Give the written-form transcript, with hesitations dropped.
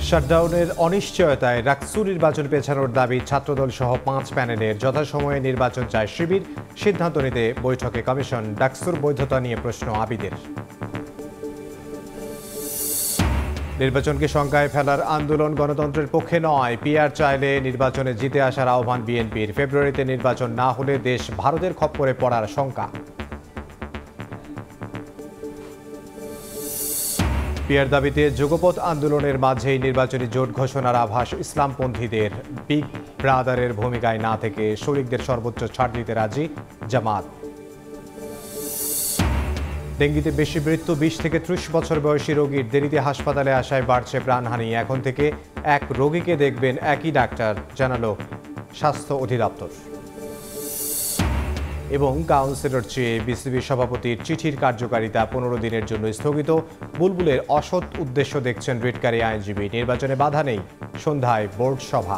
শাটডাউনের অনিশ্চয়তায় ডাকসু নির্বাচন পেছানোর দাবি ছাত্রদল সহ ৫ প্যানেলের। যথাসময়ে নির্বাচন চায় শিবির। সিদ্ধান্ত নিতে বৈঠকে কমিশন। ডাকসুর বৈধতা নিয়ে প্রশ্ন আবিদের। নির্বাচনকে শঙ্কায় ফেলার আন্দোলন গণতন্ত্রের পক্ষে নয়। পিআর চাইলে নির্বাচনে জিতে আসার আহ্বান বিএনপির। ফেব্রুয়ারিতে নির্বাচন না হলে দেশ ভারতের খপ্পরে পড়ার শঙ্কা। পিআর দাবিতে যুগপৎ আন্দোলনের মাঝেই নির্বাচনী জোট ঘোষণার আভাস ইসলামপন্থীদের। বিগ ব্রাদারের ভূমিকায় না থেকে শরিকদের সর্বোচ্চ ছাড় দিতে রাজি জামাত। ডেঙ্গিতে বেশি মৃত্যু। ২০ থেকে ৩০ বছর বয়সী রোগীর। দেরিতে হাসপাতালে আসায় বাড়ছে প্রাণহানি। এখন থেকে এক রোগীকে দেখবেন একই ডাক্তার, জানালো স্বাস্থ্য অধিদপ্তর। এবং কাউন্সিলর চেয়ে বিসিবি সভাপতির চিঠির কার্যকারিতা ১৫ দিনের জন্য স্থগিত। বুলবুলের অসৎ উদ্দেশ্য দেখছেন রিটকারী আইনজীবী। নির্বাচনে বাধা নেই, সন্ধ্যায় বোর্ড সভা।